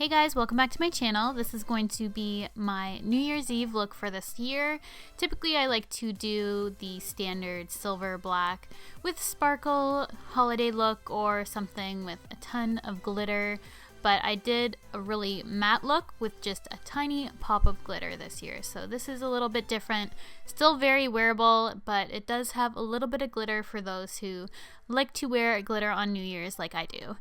Hey guys, welcome back to my channel. This is going to be my New Year's Eve look for this year. Typically I like to do the standard silver black with sparkle holiday look or something with a ton of glitter, but I did a really matte look with just a tiny pop of glitter this year. So this is a little bit different, still very wearable, but it does have a little bit of glitter for those who like to wear glitter on New Year's like I do.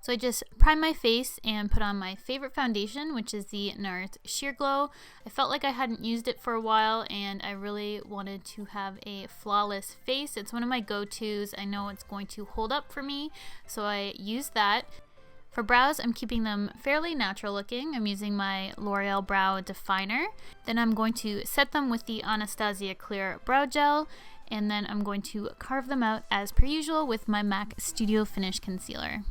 So I just primed my face and put on my favorite foundation, which is the NARS Sheer Glow. I felt like I hadn't used it for a while and I really wanted to have a flawless face. It's one of my go-tos. I know it's going to hold up for me, so I used that. For brows, I'm keeping them fairly natural looking. I'm using my L'Oreal Brow Definer. Then I'm going to set them with the Anastasia Clear Brow Gel, and then I'm going to carve them out as per usual with my MAC Studio Finish Concealer.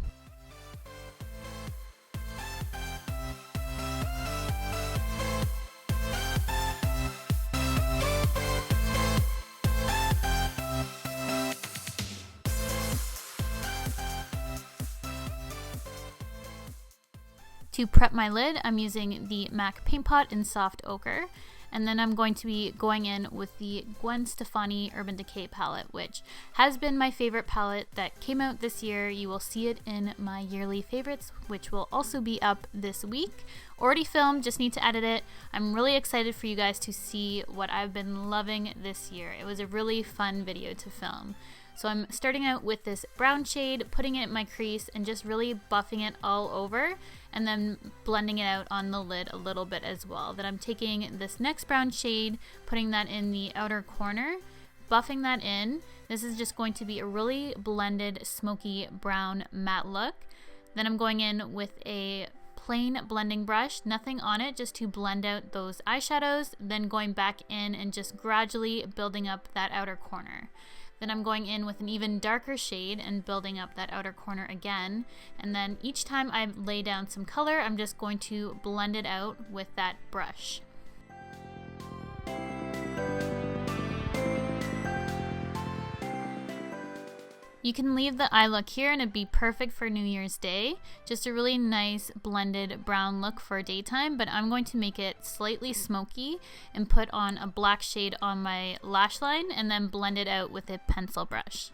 To prep my lid, I'm using the MAC Paint Pot in Soft Ochre, and then I'm going to be going in with the Gwen Stefani Urban Decay palette, which has been my favorite palette that came out this year. You will see it in my yearly favorites, which will also be up this week. Already filmed, just need to edit it. I'm really excited for you guys to see what I've been loving this year. It was a really fun video to film. So I'm starting out with this brown shade, putting it in my crease and just really buffing it all over and then blending it out on the lid a little bit as well. Then I'm taking this next brown shade, putting that in the outer corner, buffing that in. This is just going to be a really blended smoky brown matte look. Then I'm going in with a plain blending brush, nothing on it, just to blend out those eyeshadows, then going back in and just gradually building up that outer corner. Then I'm going in with an even darker shade and building up that outer corner again. And then each time I lay down some color, I'm just going to blend it out with that brush. You can leave the eye look here and it'd be perfect for New Year's Day. Just a really nice blended brown look for daytime, but I'm going to make it slightly smoky and put on a black shade on my lash line and then blend it out with a pencil brush.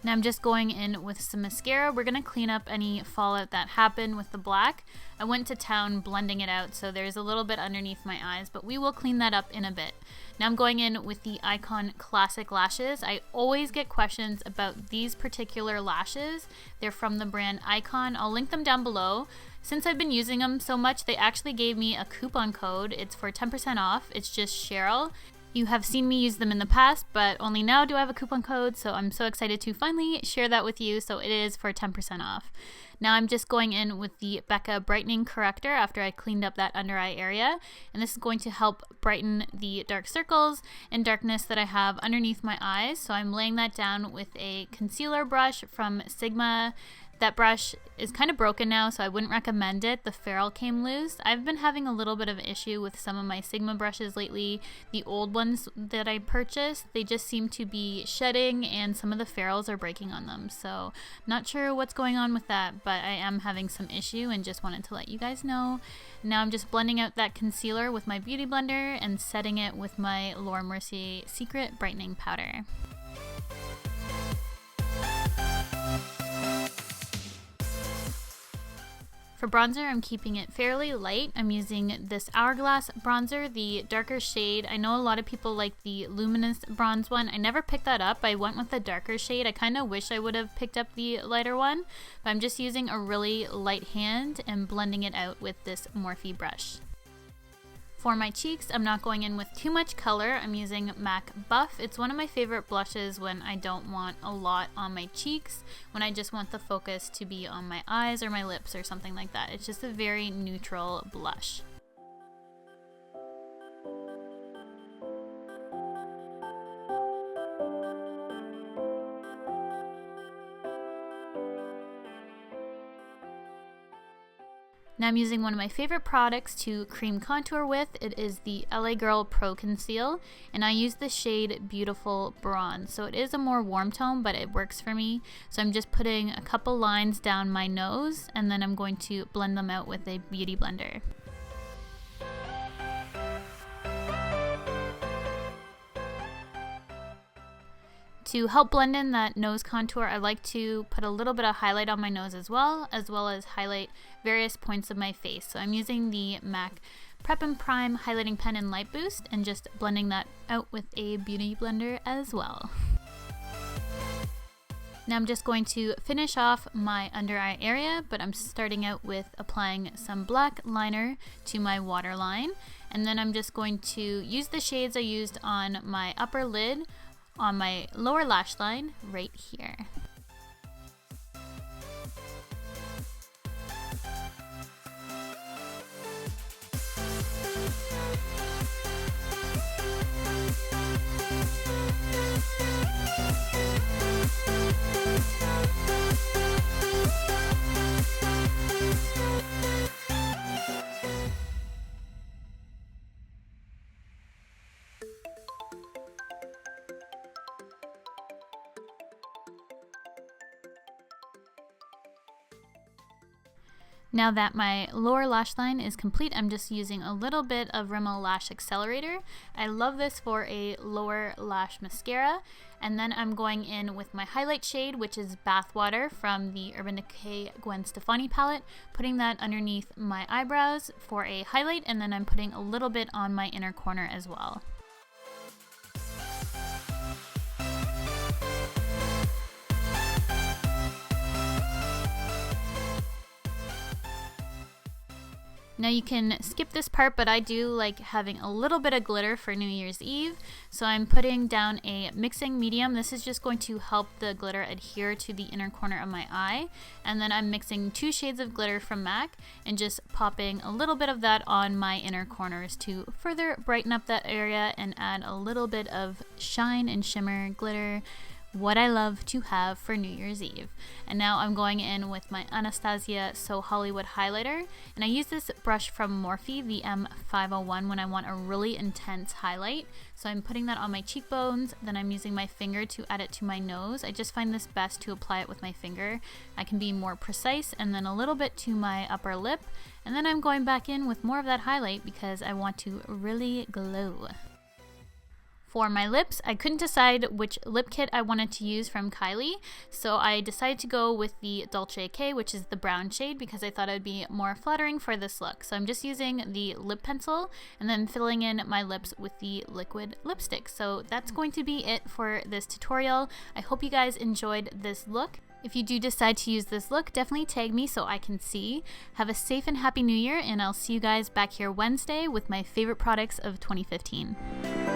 Now I'm just going in with some mascara. We're going to clean up any fallout that happened with the black. I went to town blending it out, so there's a little bit underneath my eyes, but we will clean that up in a bit. Now I'm going in with the iikonn Classic Lashes. I always get questions about these particular lashes. They're from the brand iikonn. I'll link them down below. Since I've been using them so much, they actually gave me a coupon code. It's for 10% off. It's just Cheryl. You have seen me use them in the past, but only now do I have a coupon code, so I'm so excited to finally share that with you. So it is for 10% off. Now I'm just going in with the Becca Brightening Corrector after I cleaned up that under eye area, and this is going to help brighten the dark circles and darkness that I have underneath my eyes. So I'm laying that down with a concealer brush from Sigma. That brush is kind of broken now, so I wouldn't recommend it. The ferrule came loose. I've been having a little bit of an issue with some of my Sigma brushes lately. The old ones that I purchased, they just seem to be shedding and some of the ferrules are breaking on them. So not sure what's going on with that, but I am having some issue and just wanted to let you guys know. Now I'm just blending out that concealer with my beauty blender and setting it with my Mercier Secret Brightening Powder. For bronzer, I'm keeping it fairly light. I'm using this Hourglass bronzer, the darker shade. I know a lot of people like the Luminous bronze one. I never picked that up. I went with the darker shade. I kind of wish I would have picked up the lighter one, but I'm just using a really light hand and blending it out with this Morphe brush. For my cheeks, I'm not going in with too much color. I'm using MAC Buff. It's one of my favorite blushes when I don't want a lot on my cheeks, when I just want the focus to be on my eyes or my lips or something like that. It's just a very neutral blush. Now I'm using one of my favorite products to cream contour with. It is the LA Girl Pro Conceal, and I use the shade Beautiful Bronze. So it is a more warm tone, but it works for me. So I'm just putting a couple lines down my nose, and then I'm going to blend them out with a beauty blender. To help blend in that nose contour, I like to put a little bit of highlight on my nose as well as highlight various points of my face. So I'm using the MAC Prep and Prime Highlighting Pen in Light Boost and just blending that out with a beauty blender as well. Now I'm just going to finish off my under eye area, but I'm starting out with applying some black liner to my waterline. And then I'm just going to use the shades I used on my upper lid on my lower lash line right here. Now that my lower lash line is complete, I'm just using a little bit of RIMMEL Lash Accelerator. I love this for a lower lash mascara. And then I'm going in with my highlight shade, which is Bathwater from the Urban Decay Gwen Stefani palette, putting that underneath my eyebrows for a highlight, and then I'm putting a little bit on my inner corner as well. Now you can skip this part, but I do like having a little bit of glitter for New Year's Eve. So I'm putting down a mixing medium. This is just going to help the glitter adhere to the inner corner of my eye. And then I'm mixing 2 shades of glitter from MAC and just popping a little bit of that on my inner corners to further brighten up that area and add a little bit of shine and shimmer glitter. What I love to have for New Year's Eve. And now I'm going in with my Anastasia So Hollywood highlighter, and I use this brush from Morphe, the M501, when I want a really intense highlight. So I'm putting that on my cheekbones, then I'm using my finger to add it to my nose. I just find this best to apply it with my finger. I can be more precise, and then a little bit to my upper lip, and then I'm going back in with more of that highlight because I want to really glow. For my lips, I couldn't decide which lip kit I wanted to use from Kylie, so I decided to go with the Dolce K, which is the brown shade, because I thought it would be more flattering for this look. So I'm just using the lip pencil and then filling in my lips with the liquid lipstick. So that's going to be it for this tutorial. I hope you guys enjoyed this look. If you do decide to use this look, definitely tag me so I can see. Have a safe and happy new year, and I'll see you guys back here Wednesday with my favorite products of 2015.